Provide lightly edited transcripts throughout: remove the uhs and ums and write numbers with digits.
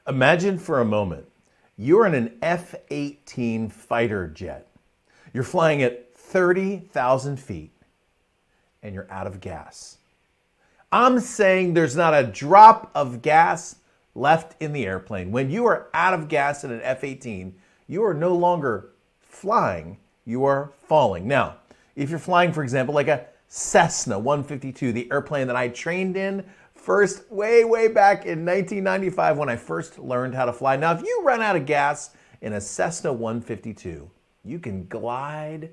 Imagine for a moment, you're in an F-18 fighter jet. You're flying at 30,000 feet and you're out of gas. I'm saying there's not a drop of gas left in the airplane. When you are out of gas in an F-18, you are no longer flying, you are falling. Now, if you're flying, for example, like a Cessna 152, the airplane that I trained in first way back in 1995 when I first learned how to fly. Now, if you run out of gas in a Cessna 152, you can glide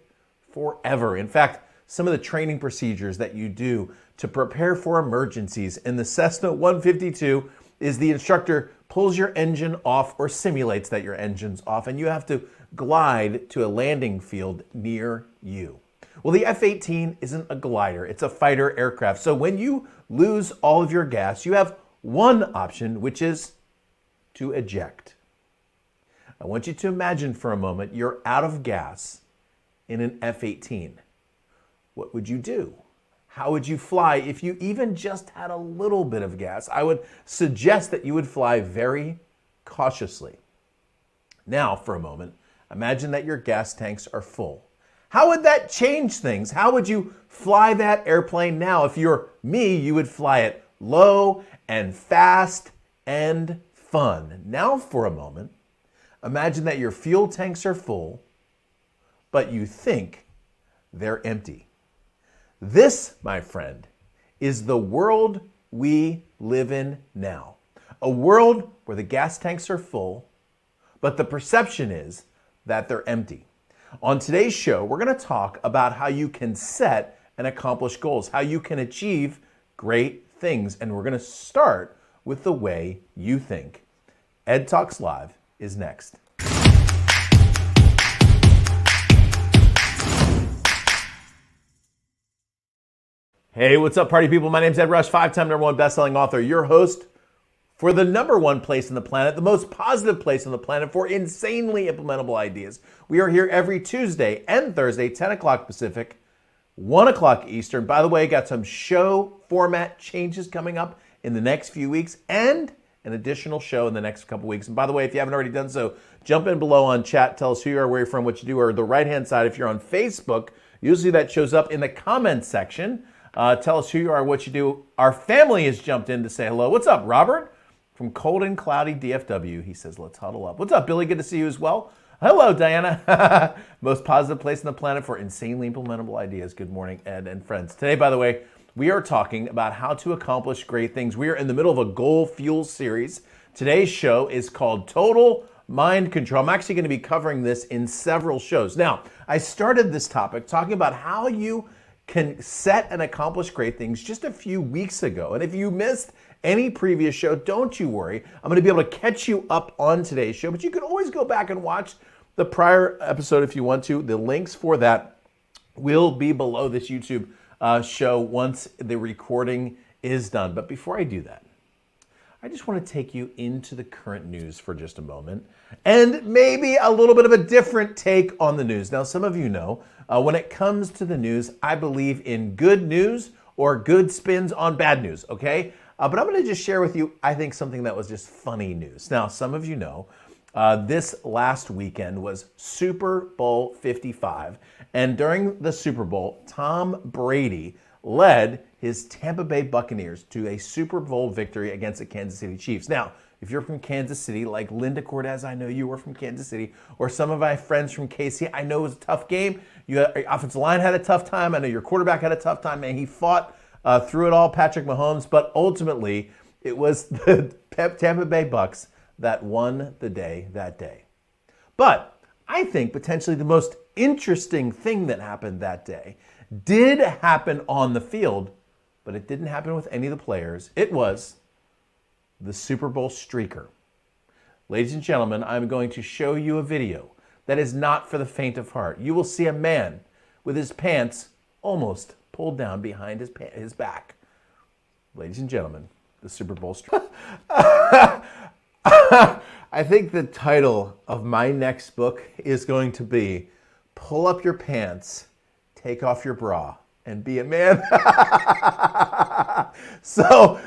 forever. In fact, some of the training procedures that you do to prepare for emergencies in the Cessna 152 is the instructor pulls your engine off or simulates that your engine's off, and you have to glide to a landing field near you. Well, the F-18 isn't a glider, it's a fighter aircraft. So when you lose all of your gas, you have one option, which is to eject. I want you to imagine for a moment you're out of gas in an F-18. What would you do? How would you fly if you even just had a little bit of gas? I would suggest that you would fly very cautiously. Now, for a moment, imagine that your gas tanks are full. How would that change things? How would you fly that airplane now? If you're me, you would fly it low and fast and fun. Now, for a moment, imagine that your fuel tanks are full, but you think they're empty. This, my friend, is the world we live in now. A world where the gas tanks are full, but the perception is that they're empty. On today's show, we're going to talk about how you can set and accomplish goals, how you can achieve great things, and we're going to start with the way you think. EdTalks Live is next. Hey, what's up, party people? My name's Ed Rush, five-time #1 best-selling author, your host for the #1 place on the planet, the most positive place on the planet for insanely implementable ideas. We are here every Tuesday and Thursday, 10 o'clock Pacific, 1 o'clock Eastern. By the way, got some show format changes coming up in the next few weeks and an additional show in the next couple weeks. And by the way, if you haven't already done so, jump in below on chat, tell us who you are, where you're from, what you do, or the right-hand side. If you're on Facebook, usually that shows up in the comments section. Tell us who you are, what you do. Our family has jumped in to say hello. What's up, Robert? From cold and cloudy DFW, he says, let's huddle up. What's up, Billy? Good to see you as well. Hello, Diana. Most positive place on the planet for insanely implementable ideas. Good morning, Ed and friends. Today, by the way, we are talking about how to accomplish great things. We are in the middle of a goal fuel series. Today's show is called Total Mind Control. I'm actually going to be covering this in several shows. Now, I started this topic talking about how you can set and accomplish great things just a few weeks ago. And if you missed any previous show, don't you worry. I'm going to be able to catch you up on today's show, but you can always go back and watch the prior episode if you want to. The links for that will be below this YouTube show once the recording is done. But before I do that, I just want to take you into the current news for just a moment and maybe a little bit of a different take on the news. Now, some of you know, when it comes to the news, I believe in good news or good spins on bad news, okay? But I'm going to just share with you, I think, something that was just funny news. Now, some of you know, this last weekend was Super Bowl 55. And during the Super Bowl, Tom Brady led his Tampa Bay Buccaneers to a Super Bowl victory against the Kansas City Chiefs. Now, if you're from Kansas City, like Linda Cortez, I know you were from Kansas City, or some of my friends from KC, I know it was a tough game. Your offensive line had a tough time. I know your quarterback had a tough time, and he fought through it all, Patrick Mahomes, but ultimately it was the Tampa Bay Bucs that won the day that day. But I think potentially the most interesting thing that happened that day did happen on the field, but it didn't happen with any of the players. It was the Super Bowl streaker. Ladies and gentlemen, I'm going to show you a video that is not for the faint of heart. You will see a man with his pants almost pulled down behind his back. Ladies and gentlemen, the Super Bowl streaker. I think the title of my next book is going to be Pull Up Your Pants, Take Off Your Bra, and be a man. so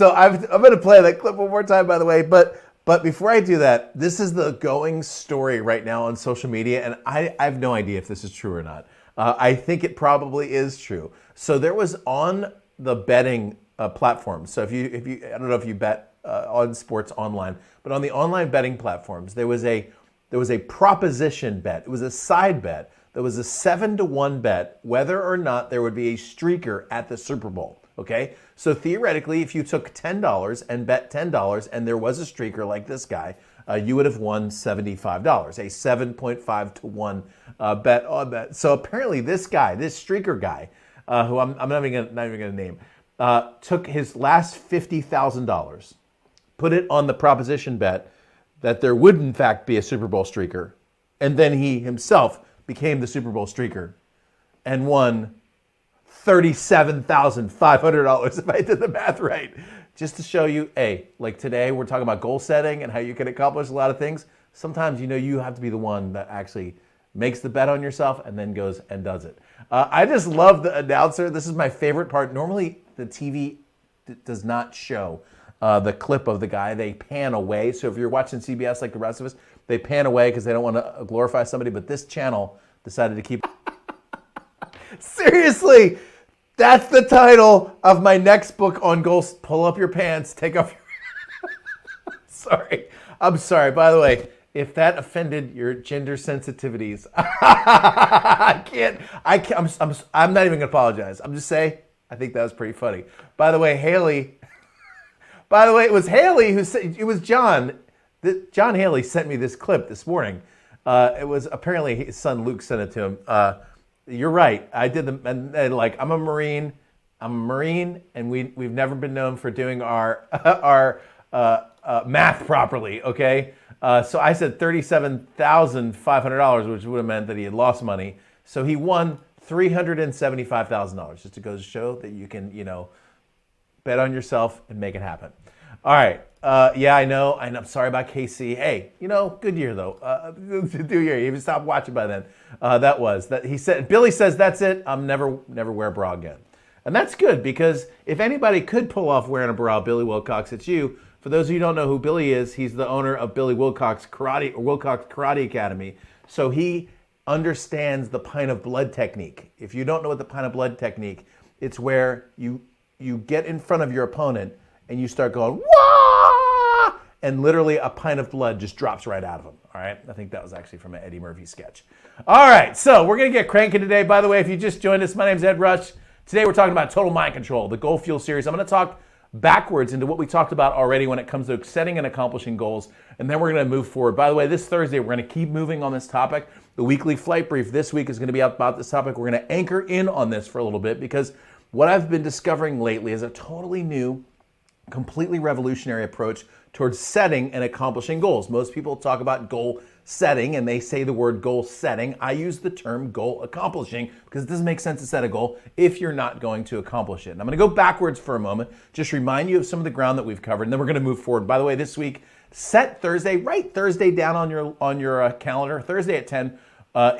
I'm going to play that clip one more time, by the way. But before I do that, this is the going story right now on social media, and I have no idea if this is true or not. I think it probably is true. So there was on the betting platforms. So if you I don't know if you bet on sports online, but on the online betting platforms, there was a proposition bet. It was a side bet. There was a 7-1 bet whether or not there would be a streaker at the Super Bowl. Okay, so theoretically, if you took $10 and bet $10 and there was a streaker like this guy, you would have won $75, a 7.5 to 1 bet on that. So apparently, this guy, this streaker guy, who I'm not even gonna name, took his last $50,000, put it on the proposition bet that there would in fact be a Super Bowl streaker, and then he himself became the Super Bowl streaker and won $37,500 if I did the math right. Just to show you, hey, like today we're talking about goal setting and how you can accomplish a lot of things. Sometimes you have to be the one that actually makes the bet on yourself and then goes and does it. I just love the announcer. This is my favorite part. Normally the TV does not show the clip of the guy. They pan away. So if you're watching CBS like the rest of us, they pan away because they don't want to glorify somebody. But this channel decided to keep... Seriously, that's the title of my next book on goals. Pull up your pants, take off your... Sorry. I'm sorry. By the way, if that offended your gender sensitivities, I'm not even going to apologize. I'm just saying, I think that was pretty funny. By the way, it was Haley who said, it was John. John Haley sent me this clip this morning. It was apparently his son Luke sent it to him. You're right. I did and I'm a Marine. And we've never been known for doing our math properly. Okay, so I said $37,500, which would have meant that he had lost money. So he won $375,000. Just to go to show that you can, bet on yourself and make it happen. All right. Yeah, I know. I'm sorry about KC. Hey, good year though. Good year. He stopped watching by then. He said. Billy says that's it. I'm never wear a bra again, and that's good because if anybody could pull off wearing a bra, Billy Wilcox, it's you. For those of you who don't know who Billy is, he's the owner of Billy Wilcox Karate Academy. So he understands the pint of blood technique. If you don't know what the pint of blood technique, it's where you get in front of your opponent and you start going, wah! And literally a pint of blood just drops right out of him. All right. I think that was actually from an Eddie Murphy sketch. All right. So we're going to get cranking today. By the way, if you just joined us, my name's Ed Rush. Today we're talking about total mind control, the Goal Fuel series. I'm going to talk backwards into what we talked about already when it comes to setting and accomplishing goals. And then we're going to move forward. By the way, this Thursday, we're going to keep moving on this topic. The weekly flight brief this week is going to be about this topic. We're going to anchor in on this for a little bit because what I've been discovering lately is a totally new, completely revolutionary approach towards setting and accomplishing goals. Most people talk about goal setting and they say the word goal setting. I use the term goal accomplishing because it doesn't make sense to set a goal if you're not going to accomplish it. And I'm going to go backwards for a moment, just remind you of some of the ground that we've covered, and then we're going to move forward. By the way, this week, set Thursday, write Thursday down on your calendar. Thursday at 10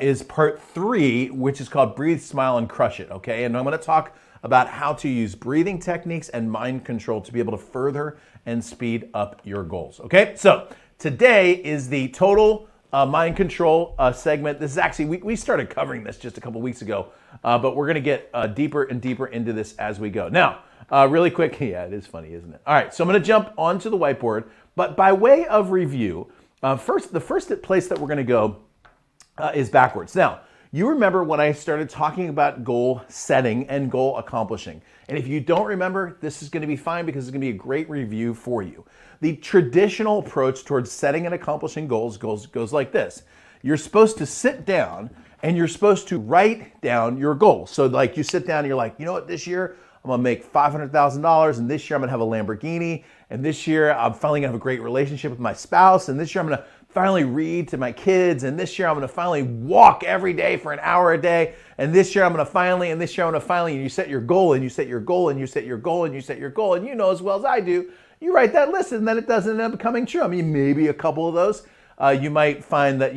is part 3, which is called Breathe, Smile, and Crush It. Okay, and I'm going to talk about how to use breathing techniques and mind control to be able to further and speed up your goals. Okay, so today is the total mind control segment. This is actually, we started covering this just a couple weeks ago, but we're going to get deeper and deeper into this as we go. Now, really quick, yeah, it is funny, isn't it? All right, so I'm going to jump onto the whiteboard, but by way of review, the first place that we're going to go is backwards. Now, you remember when I started talking about goal setting and goal accomplishing. And if you don't remember, this is going to be fine because it's going to be a great review for you. The traditional approach towards setting and accomplishing goals goes like this. You're supposed to sit down and you're supposed to write down your goals. So like you sit down and you're like, you know what, this year I'm going to make $500,000 and this year I'm going to have a Lamborghini and this year I'm finally going to have a great relationship with my spouse and this year I'm going to finally read to my kids, and this year I'm going to finally walk every day for an hour a day, and this year I'm going to finally, and this year I'm going to finally, and you set your goal, and you set your goal, and you set your goal, and you set your goal, and you know as well as I do, you write that list, and then it doesn't end up becoming true. I mean, maybe a couple of those. You might find that,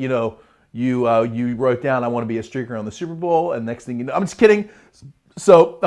You wrote down, I want to be a streaker on the Super Bowl, and next thing you know, I'm just kidding. So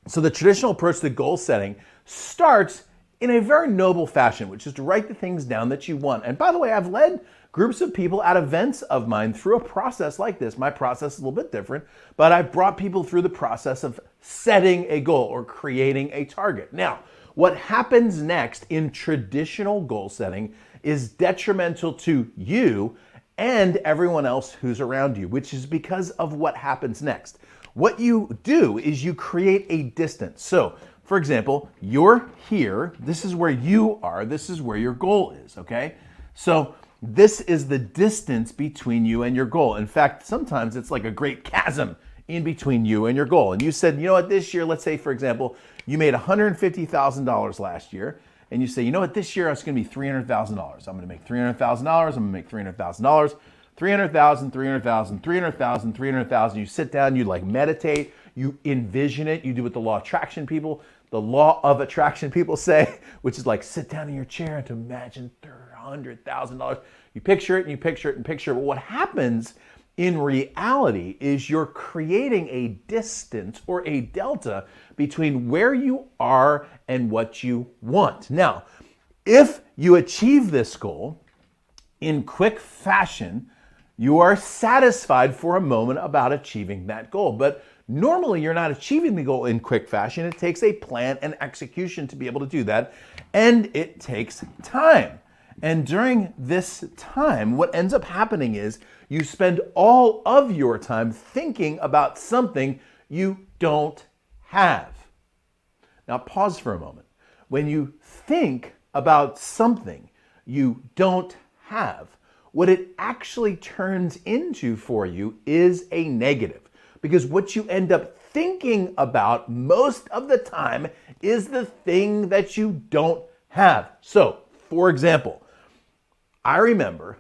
the traditional approach to goal setting starts in a very noble fashion, which is to write the things down that you want. And by the way, I've led groups of people at events of mine through a process like this. My process is a little bit different, but I've brought people through the process of setting a goal or creating a target. Now, what happens next in traditional goal setting is detrimental to you and everyone else who's around you, which is because of what happens next. What you do is you create a distance. So, for example, you're here, this is where you are, this is where your goal is, okay? So this is the distance between you and your goal. In fact, sometimes it's like a great chasm in between you and your goal. And you said, you know what, this year, let's say, for example, you made $150,000 last year, and you say, you know what, this year it's gonna be $300,000. I'm gonna make $300,000, I'm gonna make $300,000, 300,000, 300,000, 300,000, 300,000. You sit down, you like meditate, you envision it, you do what the law of attraction people say, which is like sit down in your chair and to imagine $100,000. You picture it and you picture it and picture it. But what happens in reality is you're creating a distance or a delta between where you are and what you want. Now, if you achieve this goal in quick fashion, you are satisfied for a moment about achieving that goal. But normally you're not achieving the goal in quick fashion. It takes a plan and execution to be able to do that. And it takes time. And during this time, what ends up happening is you spend all of your time thinking about something you don't have. Now pause for a moment. When you think about something you don't have, what it actually turns into for you is a negative. Because what you end up thinking about most of the time is the thing that you don't have. So, for example, I remember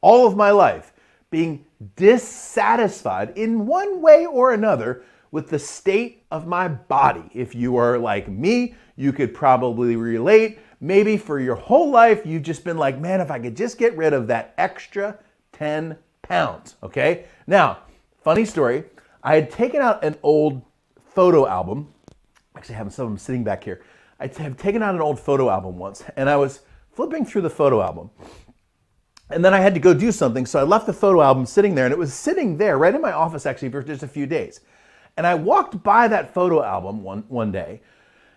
all of my life being dissatisfied in one way or another with the state of my body. If you are like me, you could probably relate. Maybe for your whole life, you've just been like, man, if I could just get rid of that extra 10 pounds, okay? Now, funny story, I had taken out an old photo album. Actually, I have some of them sitting back here. I have taken out an old photo album once, and I was flipping through the photo album. And then I had to go do something, so I left the photo album sitting there, and it was sitting there right in my office actually for just a few days. And I walked by that photo album one day,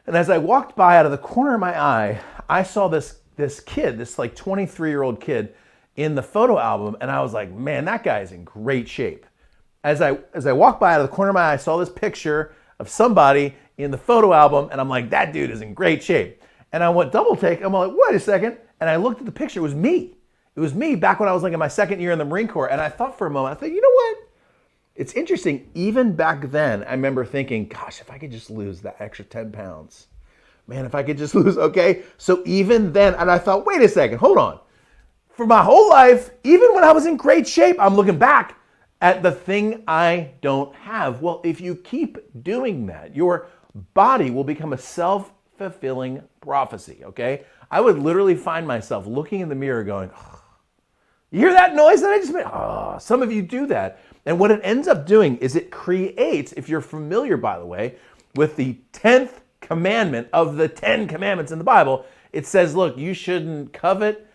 and as I walked by out of the corner of my eye, I saw this kid, this like 23-year-old kid in the photo album, and I was like, man, that guy is in great shape. As I walked by out of the corner of my eye, I saw this picture of somebody in the photo album, and I'm like, that dude is in great shape. And I went double take, I'm like, wait a second, and I looked at the picture, it was me. It was me back when I was like in my second year in the Marine Corps, and I thought for a moment, I thought, you know what? It's interesting, even back then, I remember thinking, gosh, if I could just lose that extra 10 pounds. Man, if I could just lose, okay? So even then, and I thought, wait a second, hold on. For my whole life, even when I was in great shape, I'm looking back at the thing I don't have. Well, if you keep doing that, your body will become a self-fulfilling prophecy, okay? I would literally find myself looking in the mirror going, oh, you hear that noise that I just made? Oh, some of you do that. And what it ends up doing is it creates, if you're familiar, by the way, with the 10th commandment of the 10 commandments in the Bible, it says, look, you shouldn't covet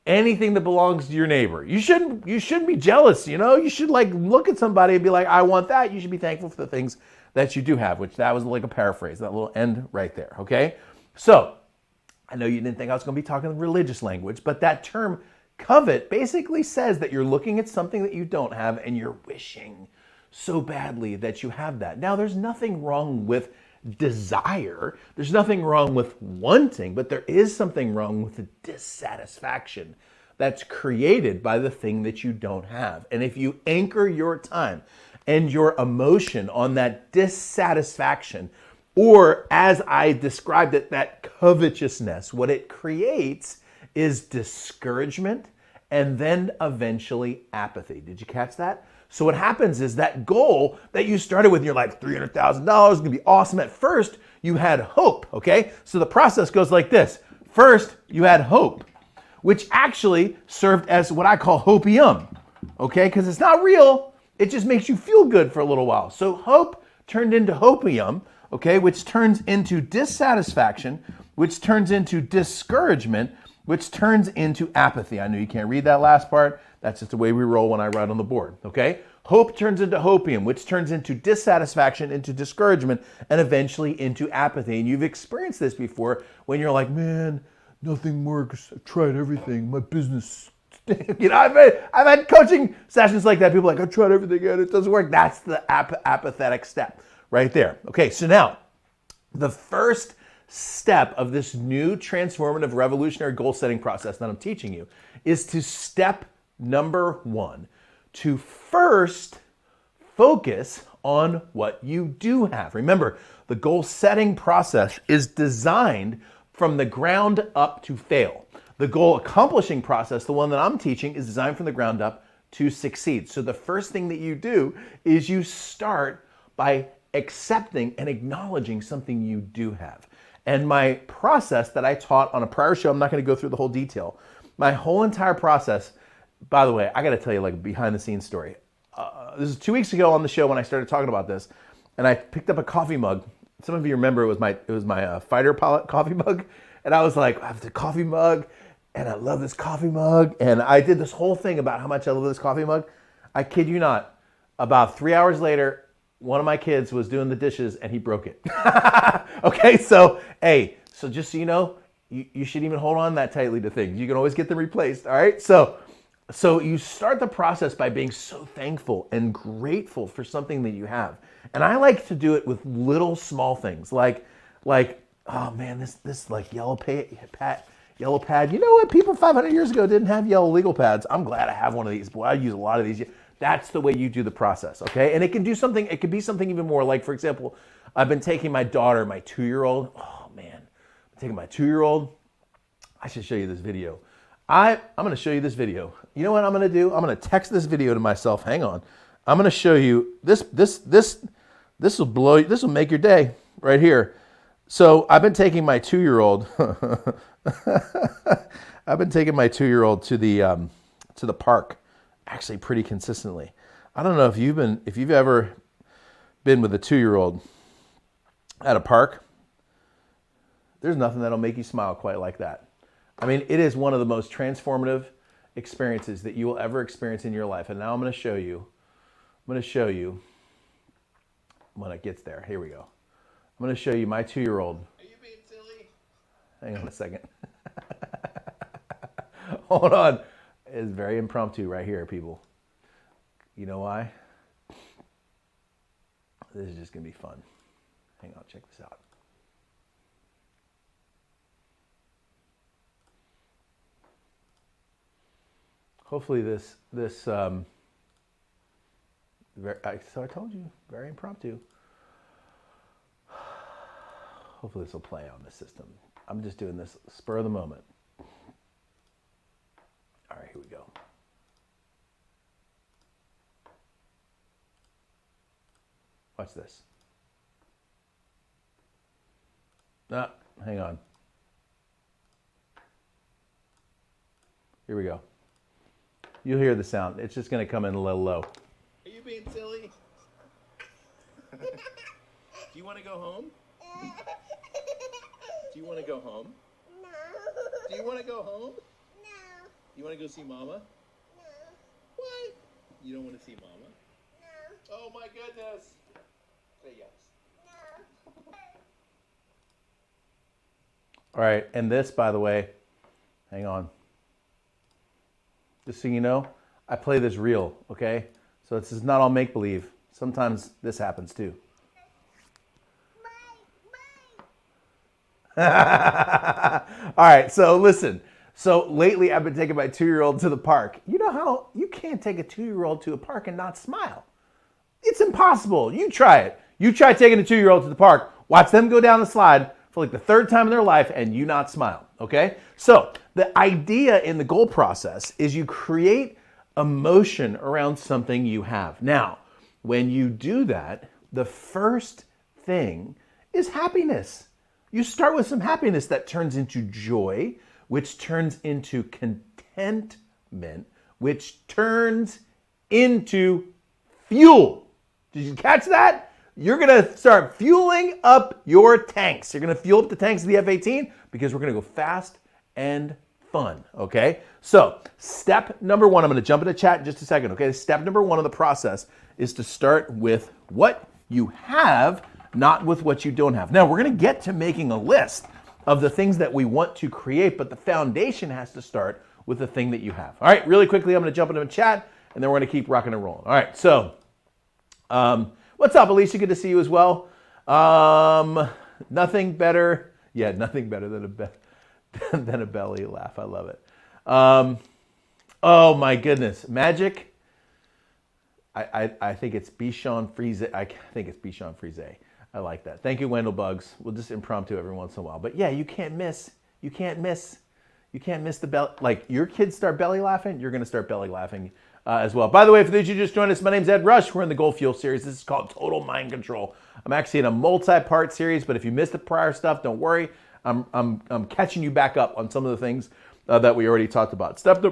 anything that belongs to your neighbor. You shouldn't be jealous, you know? You should like look at somebody and be like, I want that. You should be thankful for the things that you do have, which that was like a paraphrase, that little end right there, okay? So, I know you didn't think I was going to be talking religious language, but that term covet basically says that you're looking at something that you don't have and you're wishing so badly that you have that. Now, there's nothing wrong with desire. There's nothing wrong with wanting, but there is something wrong with the dissatisfaction that's created by the thing that you don't have. And if you anchor your time and your emotion on that dissatisfaction, or as I described it, that covetousness, what it creates is discouragement and then eventually apathy. Did you catch that? So what happens is that goal that you started with, you're like $300,000, is gonna be awesome. At first, you had hope, okay? So the process goes like this. First, you had hope, which actually served as what I call hopium. okay? Because it's not real. It just makes you feel good for a little while. So hope turned into hopium, okay, which turns into dissatisfaction, which turns into discouragement, which turns into apathy. I know you can't read that last part. That's just the way we roll when I write on the board, okay? Hope turns into hopium, which turns into dissatisfaction, into discouragement, and eventually into apathy. And you've experienced this before when you're like, man, nothing works. I've tried everything. My business, I've had coaching sessions like that. People are like, I tried everything and it doesn't work. That's the apathetic step right there. Okay, so now the first step of this new transformative revolutionary goal setting process that I'm teaching you is to step number 1, to first focus on what you do have. Remember, the goal setting process is designed from the ground up to fail. The goal accomplishing process, the one that I'm teaching, is designed from the ground up to succeed. So the first thing that you do is you start by accepting and acknowledging something you do have. And my process that I taught on a prior show, I'm not going to go through the whole detail. My whole entire process, by the way, I got to tell you like a behind the scenes story. This is 2 weeks ago on the show when I started talking about this, and I picked up a coffee mug. Some of you remember it was my fighter pilot coffee mug, and I was like, I have the coffee mug, and I love this coffee mug, and I did this whole thing about how much I love this coffee mug. I kid you not, about 3 hours later, one of my kids was doing the dishes and he broke it. Okay, so just so you know, you should even hold on that tightly to things. You can always get them replaced, all right? So you start the process by being so thankful and grateful for something that you have. And I like to do it with little small things like oh man, this like yellow pad. You know what? People 500 years ago didn't have yellow legal pads. I'm glad I have one of these. Boy, I use a lot of these. That's the way you do the process, okay? And it can be something even more. Like, for example, I've been taking my daughter, my 2-year-old. Oh man, I'm taking my 2-year-old. I should show you this video. I'm going to show you this video. You know what I'm going to do? I'm going to text this video to myself. Hang on. I'm going to show you this will make your day right here. So I've been taking my 2-year-old. I've been taking my 2-year-old to the park, actually pretty consistently. I don't know if you've ever been with a 2-year-old at a park. There's nothing that'll make you smile quite like that. I mean, it is one of the most transformative experiences that you will ever experience in your life. And now I'm going to show you when it gets there. Here we go. I'm going to show you my 2-year-old. Are you being silly? Hang on a second. Hold on. It's very impromptu right here, people. You know why? This is just going to be fun. Hang on, check this out. Hopefully so I told you, very impromptu. Hopefully this will play on the system. I'm just doing this spur of the moment. All right, here we go. Watch this. Hang on. Here we go. You'll hear the sound. It's just going to come in a little low. Are you being silly? Do you want to go home? Do you want to go home? No. Do you want to go home? No. You want to go see Mama? No. What? You don't want to see Mama? No. Oh my goodness. Say yes. No. All right, and this, by the way, hang on. Just so you know, I play this real, okay? So this is not all make-believe. Sometimes this happens too. All right, so listen. So lately I've been taking my 2-year-old to the park. You know how you can't take a 2-year-old to a park and not smile? It's impossible. You try it. You try taking a 2-year-old to the park. Watch them go down the slide for like the 3rd time in their life and you not smile, okay? So the idea in the goal process is you create emotion around something you have. Now, when you do that, the first thing is happiness. You start with some happiness that turns into joy, which turns into contentment, which turns into fuel. Did you catch that? You're going to start fueling up your tanks. You're going to fuel up the tanks of the F-18 because we're going to go fast and fun, okay? So step number one, I'm going to jump into chat in just a second, okay? Step number one of the process is to start with what you have, not with what you don't have. Now, we're going to get to making a list of the things that we want to create, but the foundation has to start with the thing that you have. All right, really quickly, I'm going to jump into the chat, and then we're going to keep rocking and rolling. All right, so what's up, Alicia? Good to see you as well. Nothing better than than a belly laugh. I love it. Oh my goodness, magic. I think it's Bichon Frise. I think it's Bichon Frise. I like that. Thank you, Wendell Bugs. We'll just impromptu every once in a while. But yeah, you can't miss the belly. Like, your kids start belly laughing, you're going to start belly laughing as well. By the way, for those of you who just joined us, my name's Ed Rush. We're in the Goal Fuel series. This is called Total Mind Control. I'm actually in a multi-part series, but if you missed the prior stuff, don't worry. I'm catching you back up on some of the things that we already talked about. Step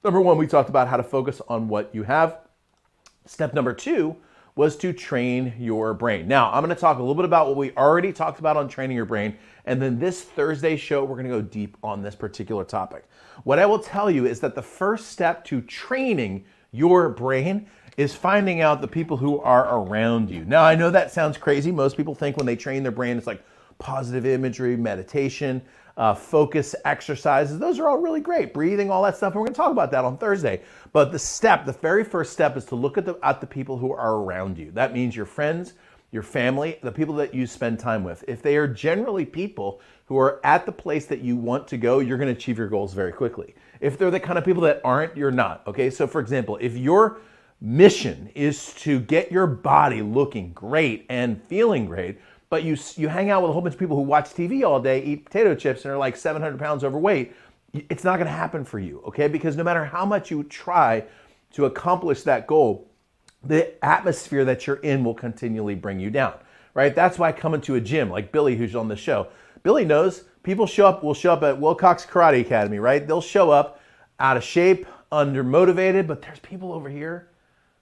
number one, we talked about how to focus on what you have. Step number two was to train your brain. Now, I'm going to talk a little bit about what we already talked about on training your brain, and then this Thursday show, we're going to go deep on this particular topic. What I will tell you is that the first step to training your brain is finding out the people who are around you. Now, I know that sounds crazy. Most people think when they train their brain, it's like positive imagery, meditation, focus exercises. Those are all really great. Breathing, all that stuff. And we're going to talk about that on Thursday. But the very first step is to look at the people who are around you. That means your friends, your family, the people that you spend time with. If they are generally people who are at the place that you want to go, you're going to achieve your goals very quickly. If they're the kind of people that aren't, you're not. Okay, so for example, if your mission is to get your body looking great and feeling great, but you hang out with a whole bunch of people who watch TV all day, eat potato chips, and are like 700 pounds overweight, it's not going to happen for you, okay? Because no matter how much you try to accomplish that goal, the atmosphere that you're in will continually bring you down, right? That's why coming to a gym, like Billy, who's on the show, Billy knows people will show up at Wilcox Karate Academy, right? They'll show up out of shape, undermotivated, but there's people over here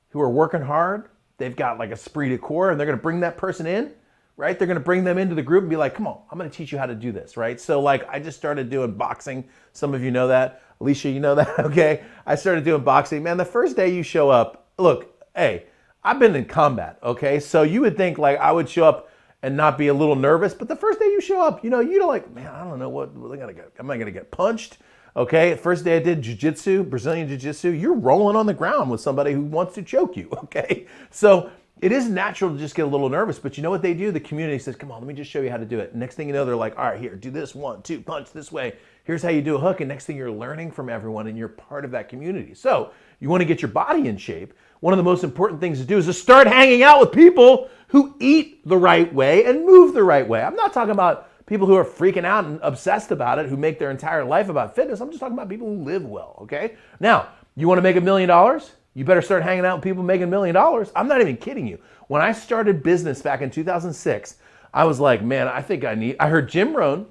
who are working hard. They've got like esprit de corps, and they're going to bring that person in, right? They're going to bring them into the group and be like, come on, I'm going to teach you how to do this, right? So like, I just started doing boxing. Some of you know that. Alicia, you know that, okay? I started doing boxing. Man, the first day you show up, look, hey, I've been in combat, okay? So you would think like I would show up and not be a little nervous, but the first day you show up, you're like, man, I don't know what am I going to get punched? Okay, first day I did jiu-jitsu, Brazilian jiu-jitsu, you're rolling on the ground with somebody who wants to choke you, okay? So it is natural to just get a little nervous, but you know what they do? The community says, come on, let me just show you how to do it. Next thing you know, they're like, all right, here, do this, 1, 2, punch this way. Here's how you do a hook. And next thing you're learning from everyone and you're part of that community. So you want to get your body in shape. One of the most important things to do is to start hanging out with people who eat the right way and move the right way. I'm not talking about people who are freaking out and obsessed about it, who make their entire life about fitness. I'm just talking about people who live well, okay? Now, you want to make $1 million? You better start hanging out with people making $1 million. I'm not even kidding you. When I started business back in 2006, I was like, man, I heard Jim Rohn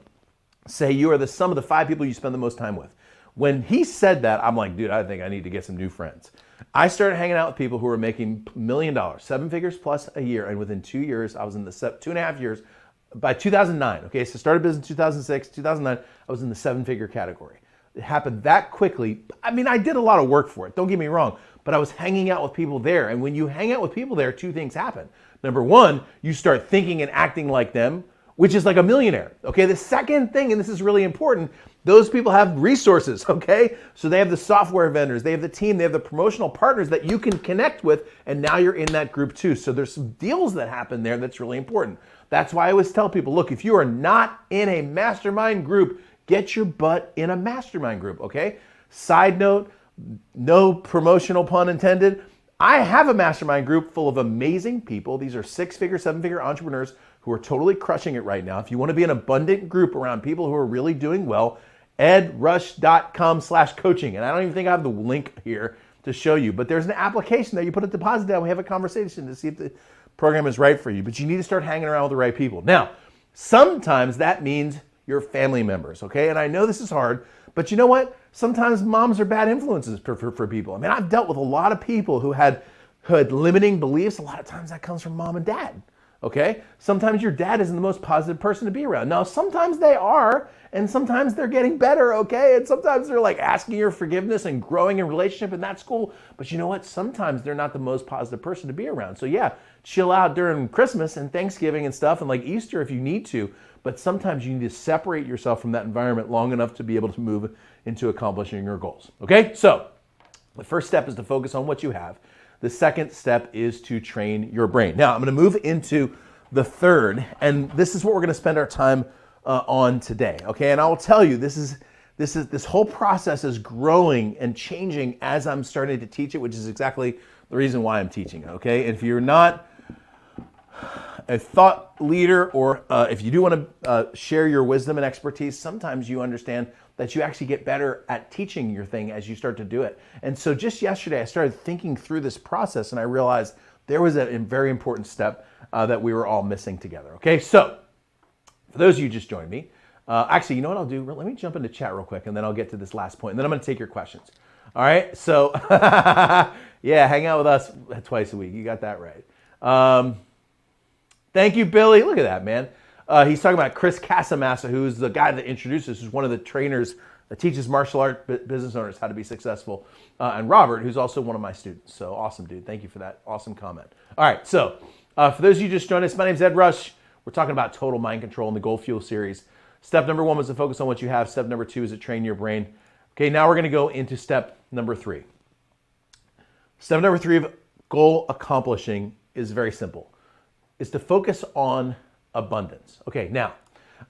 say you are the sum of the 5 people you spend the most time with. When he said that, I'm like, dude, I think I need to get some new friends. I started hanging out with people who were making $1 million, 7 figures plus a year. And within 2 years, I was in the 2.5 years. By 2009, okay, so started business in 2006, 2009, I was in the 7-figure category. It happened that quickly. I mean, I did a lot of work for it, don't get me wrong, but I was hanging out with people there. And when you hang out with people there, 2 things happen. Number one, you start thinking and acting like them, which is like a millionaire. Okay, the second thing, and this is really important, those people have resources, okay? So they have the software vendors, they have the team, they have the promotional partners that you can connect with, and now you're in that group too. So there's some deals that happen there that's really important. That's why I always tell people, look, if you are not in a mastermind group, get your butt in a mastermind group, okay? Side note, no promotional pun intended. I have a mastermind group full of amazing people. These are 6-figure, 7-figure entrepreneurs who are totally crushing it right now. If you want to be an abundant group around people who are really doing well, edrush.com/coaching. And I don't even think I have the link here to show you, but there's an application there. You put a deposit down, we have a conversation to see if the program is right for you, but you need to start hanging around with the right people. Now, sometimes that means your family members, okay? And I know this is hard, but you know what? Sometimes moms are bad influences for people. I mean, I've dealt with a lot of people who had limiting beliefs. A lot of times that comes from mom and dad, okay? Sometimes your dad isn't the most positive person to be around. Now, sometimes they are, and sometimes they're getting better, okay? And sometimes they're like asking your forgiveness and growing in relationship, and that's cool. But you know what? Sometimes they're not the most positive person to be around. So yeah, chill out during Christmas and Thanksgiving and stuff, and like Easter if you need to. But sometimes you need to separate yourself from that environment long enough to be able to move into accomplishing your goals, okay? So the first step is to focus on what you have. The second step is to train your brain. Now, I'm going to move into the third, and this is what we're going to spend our time on today, okay? And I will tell you, this whole process is growing and changing as I'm starting to teach it, which is exactly the reason why I'm teaching it, okay? If you're not a thought leader, or if you do want to share your wisdom and expertise, sometimes you understand that you actually get better at teaching your thing as you start to do it. And so just yesterday, I started thinking through this process, and I realized there was a very important step that we were all missing together. Okay, so for those of you who just joined me, actually, you know what I'll do? Let me jump into chat real quick, and then I'll get to this last point, and then I'm going to take your questions. All right, so yeah, hang out with us twice a week. You got that right. Thank you, Billy. Look at that, man. He's talking about Chris Casamassa, who's the guy that introduces, who's one of the trainers that teaches martial art business owners how to be successful. And Robert, who's also one of my students. So awesome, dude. Thank you for that awesome comment. All right, so for those of you who just joined us, my name's Ed Rush. We're talking about total mind control in the Goal Fuel series. Step number 1 was to focus on what you have. Step number 2 is to train your brain. Okay, now we're going to go into step number 3. Step number 3 of goal accomplishing is very simple. Is to focus on abundance. Okay, now,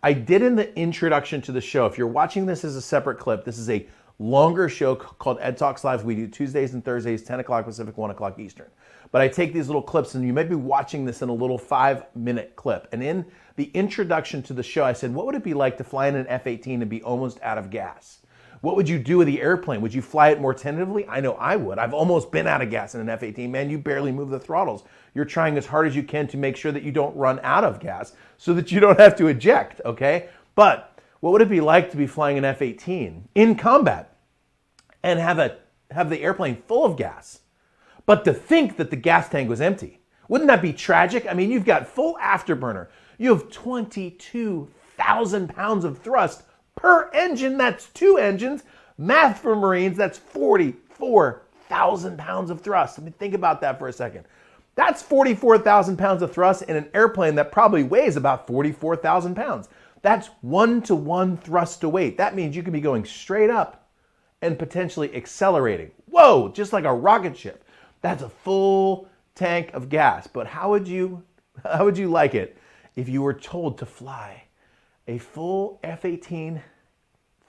I did in the introduction to the show, if you're watching this as a separate clip, this is a longer show called EdTalks Live. We do Tuesdays and Thursdays, 10 o'clock Pacific, 1 o'clock Eastern. But I take these little clips, and you might be watching this in a little 5-minute clip. And in the introduction to the show, I said, what would it be like to fly in an F-18 and be almost out of gas? What would you do with the airplane? Would you fly it more tentatively? I know I would. I've almost been out of gas in an F-18. Man, you barely move the throttles. You're trying as hard as you can to make sure that you don't run out of gas so that you don't have to eject, okay? But what would it be like to be flying an F-18 in combat and have the airplane full of gas, but to think that the gas tank was empty? Wouldn't that be tragic? I mean, you've got full afterburner. You have 22,000 pounds of thrust per engine. That's 2 engines. Math for Marines, that's 44,000 pounds of thrust. I mean, think about that for a second. That's 44,000 pounds of thrust in an airplane that probably weighs about 44,000 pounds. That's 1-to-1 thrust to weight. That means you can be going straight up and potentially accelerating. Whoa, just like a rocket ship. That's a full tank of gas. But how would you like it if you were told to fly a full F-18,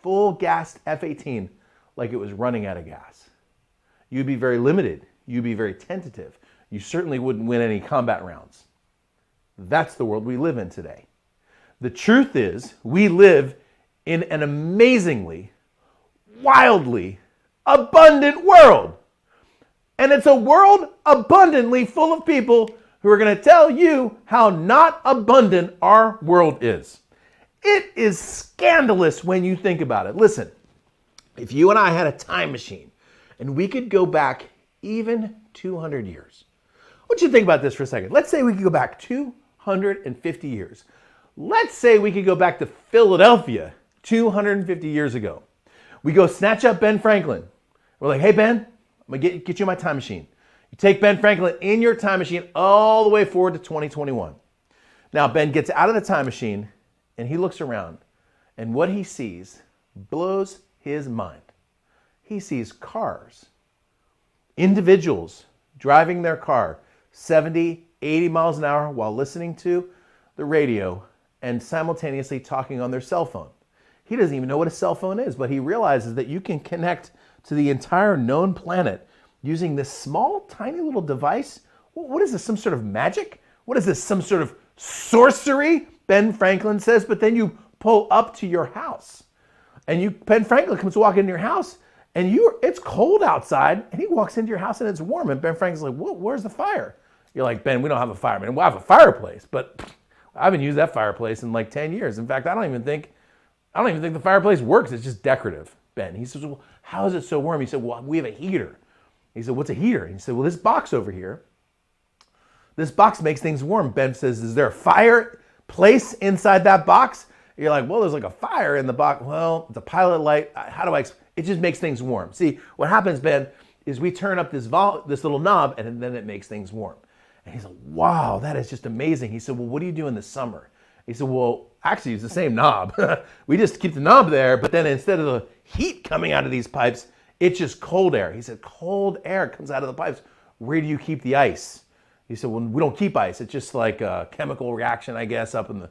full gassed F-18 like it was running out of gas? You'd be very limited. You'd be very tentative. You certainly wouldn't win any combat rounds. That's the world we live in today. The truth is, we live in an amazingly, wildly abundant world. And it's a world abundantly full of people who are going to tell you how not abundant our world is. It is scandalous when you think about it. Listen, if you and I had a time machine and we could go back even 200 years, I want you to think about this for a second. Let's say we could go back 250 years. Let's say we could go back to Philadelphia 250 years ago. We go snatch up Ben Franklin. We're like, hey, Ben, I'm going to get you my time machine. You take Ben Franklin in your time machine all the way forward to 2021. Now, Ben gets out of the time machine and he looks around, and what he sees blows his mind. He sees cars, individuals driving their car 70, 80 miles an hour while listening to the radio and simultaneously talking on their cell phone. He doesn't even know what a cell phone is, but he realizes that you can connect to the entire known planet using this small, tiny little device. What is this, some sort of magic? What is this, some sort of sorcery? Ben Franklin says, but then you pull up to your house and Ben Franklin comes walking into your house and it's cold outside, and he walks into your house and it's warm, and Ben Franklin's like, where's the fire? You're like, Ben, we don't have a fire. I mean, we'll have a fireplace, but I haven't used that fireplace in like 10 years. In fact, I don't even think I don't even think the fireplace works. It's just decorative, Ben. He says, well, how is it so warm? He said, well, we have a heater. He said, what's a heater? He said, well, this box over here, this box makes things warm. Ben says, is there a fireplace inside that box? You're like, well, there's like a fire in the box. Well, it's a pilot light. How do I explain? It just makes things warm. See, what happens, Ben, is we turn up this little knob and then it makes things warm. And he's like, wow, that is just amazing. He said, well, what do you do in the summer? He said, well, actually, it's the same knob. We just keep the knob there, but then instead of the heat coming out of these pipes, it's just cold air. He said, cold air comes out of the pipes. Where do you keep the ice? He said, well, we don't keep ice. It's just like a chemical reaction, I guess, up in the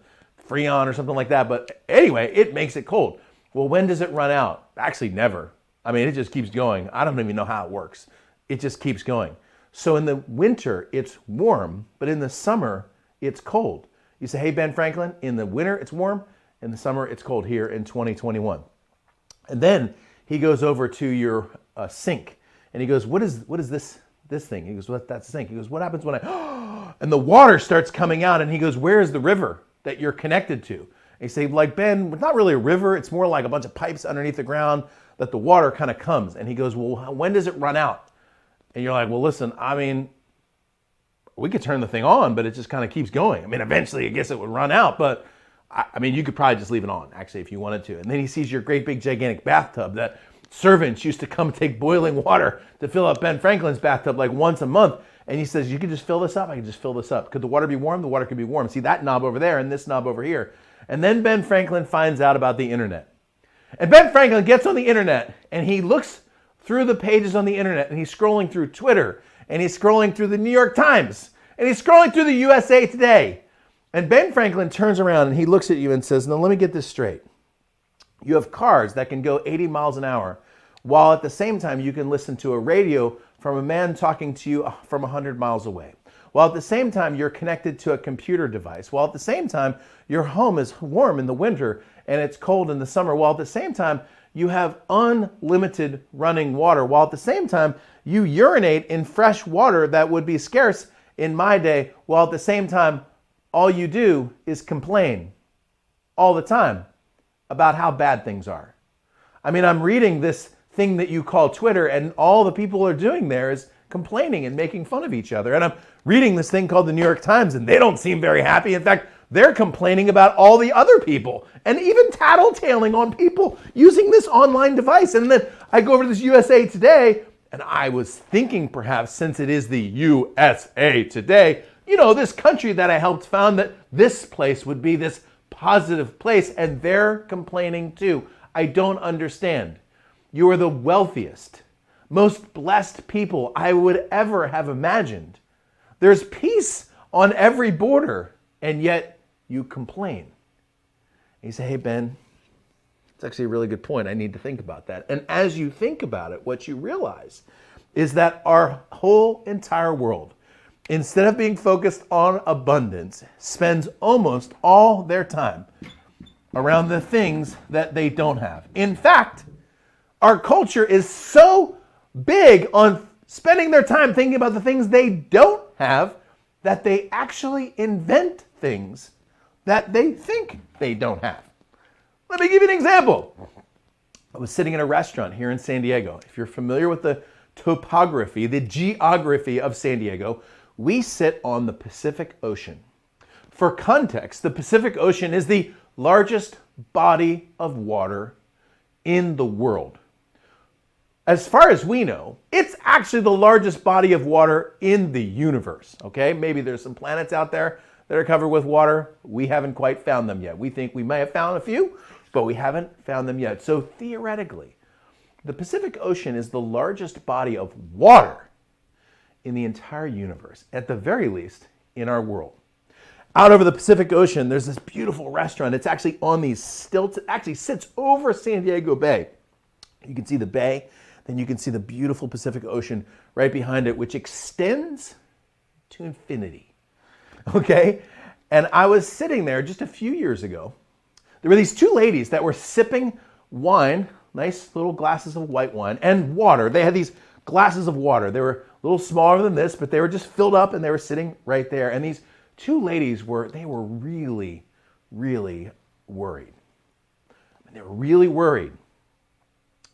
Freon or something like that. But anyway, it makes it cold. Well, when does it run out? Actually, never. I mean, it just keeps going. I don't even know how it works. It just keeps going. So in the winter, it's warm, but in the summer, it's cold. You say, hey, Ben Franklin, in the winter, it's warm. In the summer, it's cold here in 2021. And then he goes over to your sink, and he goes, what is this thing? He goes, well, that's the sink. He goes, what happens when and the water starts coming out, and he goes, where is the river that you're connected to? And you say, like, Ben, it's not really a river. It's more like a bunch of pipes underneath the ground that the water kind of comes. And he goes, well, when does it run out? And you're like, well, listen, I mean, we could turn the thing on, but it just kind of keeps going. I mean, eventually, I guess it would run out, but I mean, you could probably just leave it on, actually, if you wanted to. And then he sees your great big gigantic bathtub that servants used to come take boiling water to fill up Ben Franklin's bathtub like once a month. And he says, you could just fill this up? I can just fill this up. Could the water be warm? The water could be warm. See that knob over there and this knob over here. And then Ben Franklin finds out about the internet. And Ben Franklin gets on the internet and he looks through the pages on the internet and he's scrolling through Twitter and he's scrolling through the New York Times and he's scrolling through the USA Today. And Ben Franklin turns around and he looks at you and says, now let me get this straight. You have cars that can go 80 miles an hour while at the same time you can listen to a radio from a man talking to you from 100 miles away. While at the same time you're connected to a computer device. While at the same time your home is warm in the winter and it's cold in the summer. While at the same time you have unlimited running water. While at the same time you urinate in fresh water that would be scarce in my day. While at the same time all you do is complain all the time about how bad things are. I mean, I'm reading this thing that you call Twitter and all the people are doing there is complaining and making fun of each other. And I'm reading this thing called the New York Times and they don't seem very happy. In fact, they're complaining about all the other people and even tattletaling on people using this online device. And then I go over to this USA Today and I was thinking perhaps since it is the USA Today, you know, this country that I helped found, that this place would be this positive place and they're complaining too. I don't understand. You are the wealthiest, most blessed people I would ever have imagined. There's peace on every border, and yet you complain. And you say, hey, Ben, it's actually a really good point. I need to think about that. And as you think about it, what you realize is that our whole entire world, instead of being focused on abundance, spends almost all their time around the things that they don't have. In fact, our culture is so big on spending their time thinking about the things they don't have that they actually invent things that they think they don't have. Let me give you an example. I was sitting in a restaurant here in San Diego. If you're familiar with the topography, the geography of San Diego, we sit on the Pacific Ocean. For context, the Pacific Ocean is the largest body of water in the world. As far as we know, it's actually the largest body of water in the universe, okay? Maybe there's some planets out there that are covered with water. We haven't quite found them yet. We think we may have found a few, but we haven't found them yet. So theoretically, the Pacific Ocean is the largest body of water in the entire universe, at the very least in our world. Out over the Pacific Ocean, there's this beautiful restaurant. It's actually on these stilts. It actually sits over San Diego Bay. You can see the bay, then you can see the beautiful Pacific Ocean right behind it, which extends to infinity. Okay? And I was sitting there just a few years ago. There were these two ladies that were sipping wine, nice little glasses of white wine, and water. They had these glasses of water. They were a little smaller than this, but they were just filled up and they were sitting right there. And these two ladies were really, really worried. And they were really worried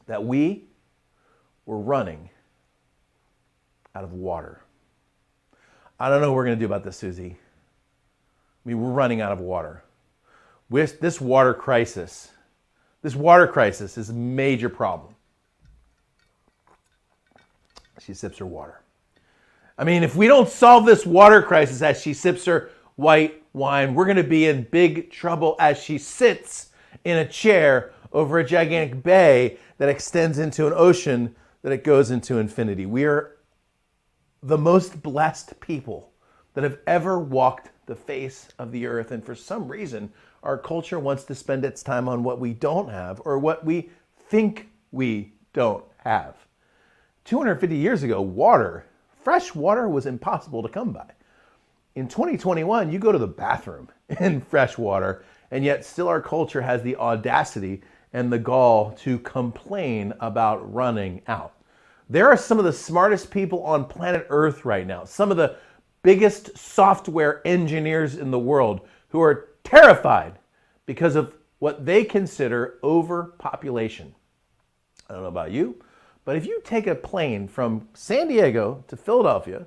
that we were running out of water. I don't know what we're going to do about this, Susie. I mean, we're running out of water. With this water crisis is a major problem. She sips her water. I mean, if we don't solve this water crisis as she sips her white wine, we're going to be in big trouble as she sits in a chair over a gigantic bay that extends into an ocean that it goes into infinity. We are the most blessed people that have ever walked the face of the earth. And for some reason, our culture wants to spend its time on what we don't have or what we think we don't have. 250 years ago, fresh water was impossible to come by. In 2021, you go to the bathroom in fresh water, and yet still our culture has the audacity and the gall to complain about running out. There are some of the smartest people on planet Earth right now, some of the biggest software engineers in the world who are terrified because of what they consider overpopulation. I don't know about you, but if you take a plane from San Diego to Philadelphia,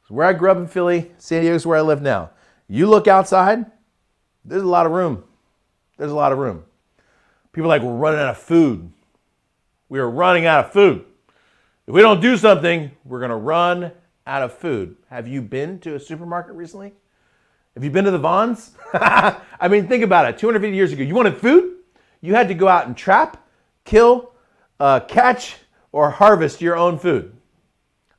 where I grew up in Philly, San Diego's where I live now, you look outside, there's a lot of room. There's a lot of room. People are like, we're running out of food. We are running out of food. If we don't do something, we're going to run out of food. Have you been to a supermarket recently? Have you been to the Vons? I mean, think about it. 250 years ago, you wanted food? You had to go out and trap, kill, catch, or harvest your own food.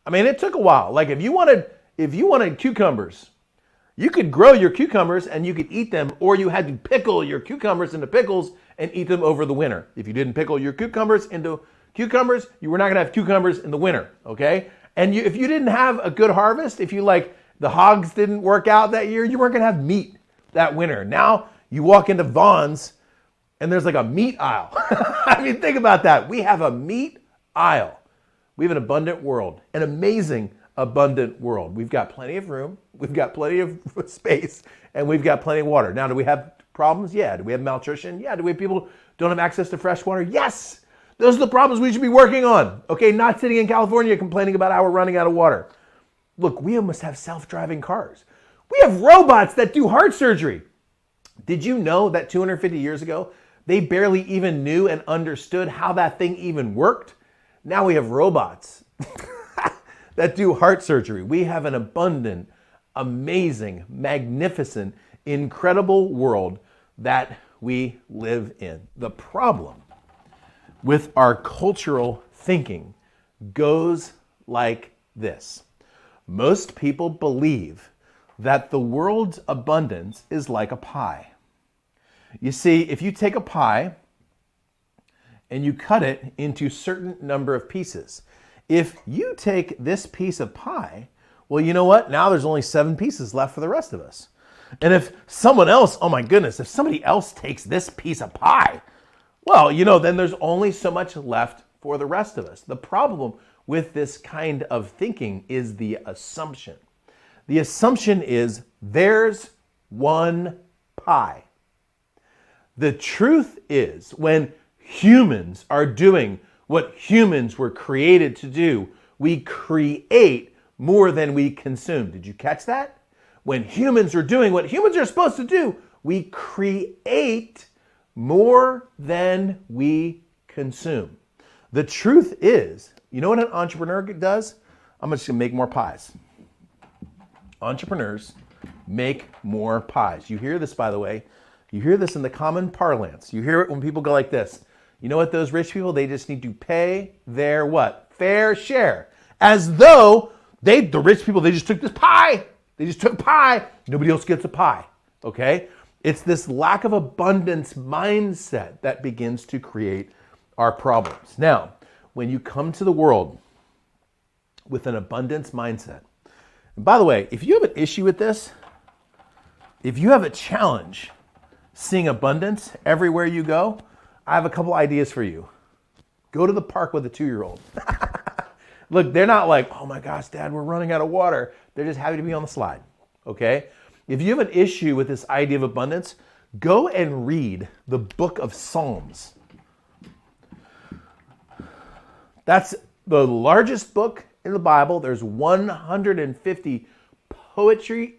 I mean, it took a while. Like if you wanted cucumbers, you could grow your cucumbers and you could eat them, or you had to pickle your cucumbers into pickles and eat them over the winter. If you didn't pickle your cucumbers into cucumbers, you were not going to have cucumbers in the winter, okay? And if you didn't have a good harvest, if the hogs didn't work out that year, you weren't going to have meat that winter. Now you walk into Vons and there's like a meat aisle. I mean, think about that. We have a meat aisle. We have an abundant world, an amazing abundant world. We've got plenty of room, we've got plenty of space, and we've got plenty of water. Now, do we have problems? Yeah. Do we have malnutrition? Yeah. Do we have people who don't have access to fresh water? Yes. Those are the problems we should be working on. Okay, not sitting in California complaining about how we're running out of water. Look, we almost have self-driving cars. We have robots that do heart surgery. Did you know that 250 years ago, they barely even knew and understood how that thing even worked? Now we have robots that do heart surgery. We have an abundant, amazing, magnificent, incredible world that we live in. The problem with our cultural thinking goes like this. Most people believe that the world's abundance is like a pie. You see, if you take a pie and you cut it into a certain number of pieces, if you take this piece of pie, well, you know what? Now there's only 7 pieces left for the rest of us. And if someone else, oh my goodness, if somebody else takes this piece of pie, well, then there's only so much left for the rest of us. The problem with this kind of thinking is the assumption. The assumption is there's one pie. The truth is, when humans are doing what humans were created to do, we create more than we consume. Did you catch that? When humans are doing what humans are supposed to do, we create more than we consume. The truth is, you know what an entrepreneur does? I'm just gonna make more pies. Entrepreneurs make more pies. You hear this, by the way. You hear this in the common parlance. You hear it when people go like this. You know what, those rich people, they just need to pay their what? Fair share. As though the rich people, they just took this pie. They just took pie. Nobody else gets a pie, okay? It's this lack of abundance mindset that begins to create our problems. Now, when you come to the world with an abundance mindset, and by the way, if you have an issue with this, if you have a challenge seeing abundance everywhere you go, I have a couple ideas for you. Go to the park with a 2-year-old. Look, they're not like, oh my gosh, Dad, we're running out of water. They're just happy to be on the slide, okay? If you have an issue with this idea of abundance, go and read the book of Psalms. That's the largest book in the Bible. There's 150 poetry,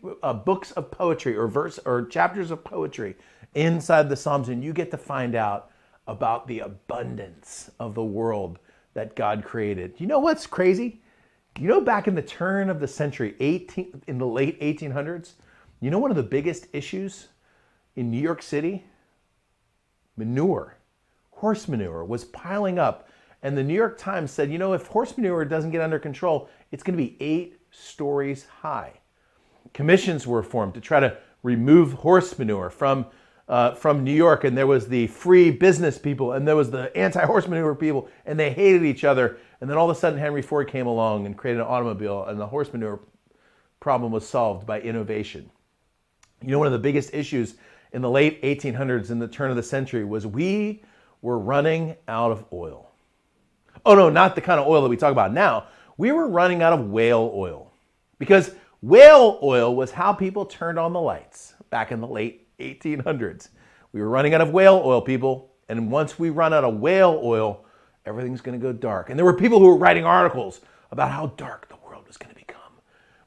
books of poetry or verse or chapters of poetry inside the Psalms, and you get to find out about the abundance of the world that God created. You know what's crazy? You know, back in the turn of the century, in the late 1800s, you know one of the biggest issues in New York City? Manure. Horse manure was piling up. And the New York Times said, you know, if horse manure doesn't get under control, it's going to be 8 stories high. Commissions were formed to try to remove horse manure from New York, and there was the free business people, and there was the anti-horse manure people, and they hated each other. And then all of a sudden, Henry Ford came along and created an automobile, and the horse manure problem was solved by innovation. You know, one of the biggest issues in the late 1800s and the turn of the century was we were running out of oil. Oh no, not the kind of oil that we talk about now. We were running out of whale oil, because whale oil was how people turned on the lights back in the late 1800s. We were running out of whale oil, people, and once we run out of whale oil, everything's going to go dark. And there were people who were writing articles about how dark the world was going to become.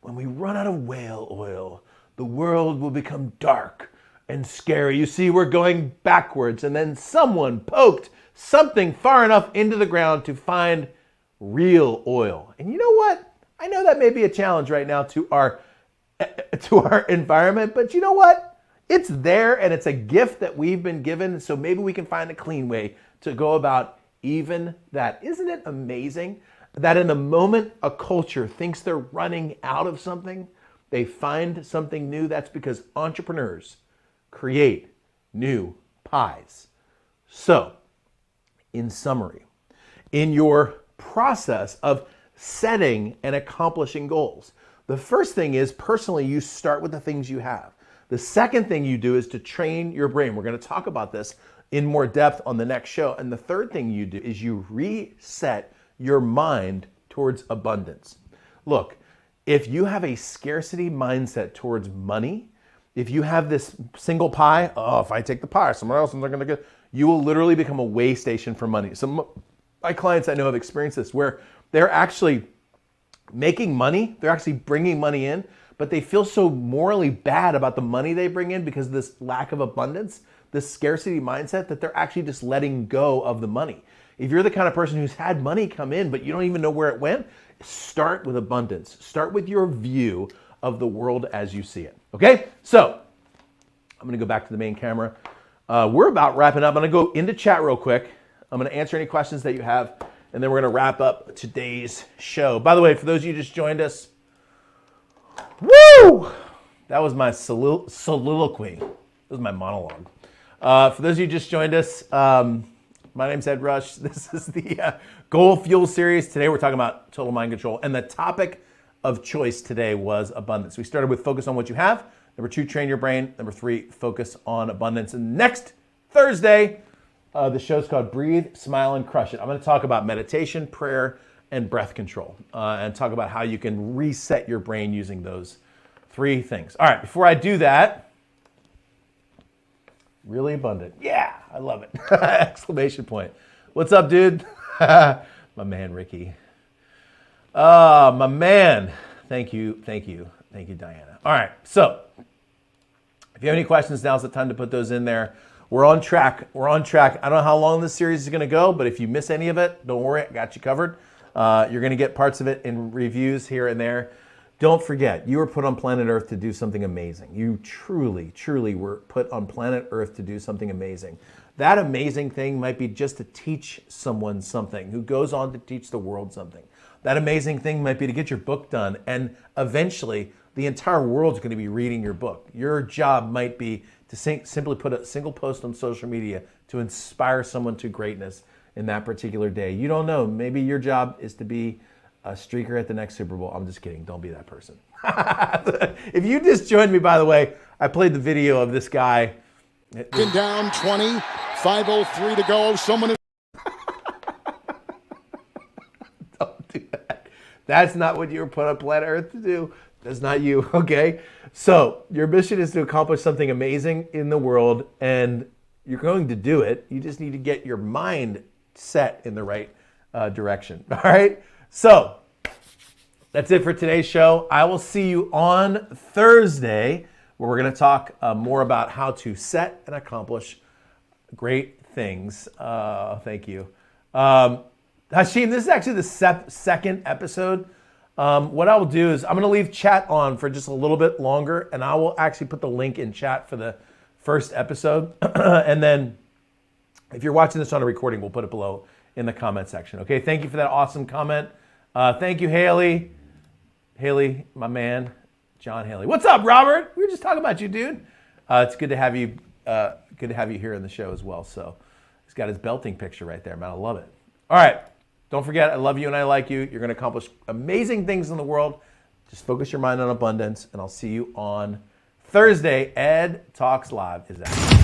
When we run out of whale oil, the world will become dark and scary. You see, we're going backwards. And then someone poked something far enough into the ground to find real oil. And you know what? I know that may be a challenge right now to our environment, but you know what? It's there, and it's a gift that we've been given, so maybe we can find a clean way to go about even that. Isn't it amazing that in the moment a culture thinks they're running out of something, they find something new? That's because entrepreneurs create new pies. So, in summary, in your process of setting and accomplishing goals, the first thing is, personally, you start with the things you have. The second thing you do is to train your brain. We're going to talk about this in more depth on the next show. And the third thing you do is you reset your mind towards abundance. Look, if you have a scarcity mindset towards money, if you have this single pie, oh, if I take the pie, someone else is not going to get, you will literally become a way station for money. Some of my clients I know have experienced this, where they're actually making money, they're actually bringing money in, but they feel so morally bad about the money they bring in because of this lack of abundance, this scarcity mindset, that they're actually just letting go of the money. If you're the kind of person who's had money come in, but you don't even know where it went, start with abundance. Start with your view of the world as you see it. Okay? So, I'm going to go back to the main camera. We're about wrapping up. I'm going to go into chat real quick. I'm going to answer any questions that you have, and then we're going to wrap up today's show. By the way, for those of you who just joined us, woo! That was my soliloquy. That was my monologue. For those of you who just joined us, my name's Ed Rush. This is the Goal Fuel series. Today we're talking about total mind control, and the topic of choice today was abundance. We started with focus on what you have. Number 2, train your brain. Number 3, focus on abundance. And next Thursday, the show's called Breathe, Smile, and Crush It. I'm going to talk about meditation, prayer, and breath control, and talk about how you can reset your brain using those 3 things. All right, before I do that, really abundant. Yeah, I love it. Exclamation point. What's up, dude? My man, Ricky. My man. Thank you, Diana. All right, so if you have any questions, now's the time to put those in there. We're on track. I don't know how long this series is going to go, but if you miss any of it, don't worry, I got you covered. You're going to get parts of it in reviews here and there. Don't forget, you were put on planet Earth to do something amazing. You truly, truly were put on planet Earth to do something amazing. That amazing thing might be just to teach someone something who goes on to teach the world something. That amazing thing might be to get your book done, and eventually the entire world's going to be reading your book. Your job might be to simply put a single post on social media to inspire someone to greatness in that particular day. You don't know. Maybe your job is to be a streaker at the next Super Bowl. I'm just kidding. Don't be that person. If you just joined me, by the way, I played the video of this guy. Down 20, 5:03 to go. Someone is... Don't do that. That's not what you were put on planet Earth to do. That's not you, okay? So your mission is to accomplish something amazing in the world, and you're going to do it. You just need to get your mind set in the right direction. All right? So that's it for today's show. I will see you on Thursday, where we're going to talk more about how to set and accomplish great things. Thank you. Hashim, this is actually the second episode. What I will do is I'm going to leave chat on for just a little bit longer, and I will actually put the link in chat for the first episode. And then if you're watching this on a recording, we'll put it below in the comment section. Okay, thank you for that awesome comment. Thank you, Haley. Haley, my man, John Haley. What's up, Robert? We were just talking about you, dude. It's good to have you. Good to have you here in the show as well. So he's got his belting picture right there, man. I love it. All right. Don't forget, I love you and I like you. You're going to accomplish amazing things in the world. Just focus your mind on abundance, and I'll see you on Thursday. EdTalks Live is out.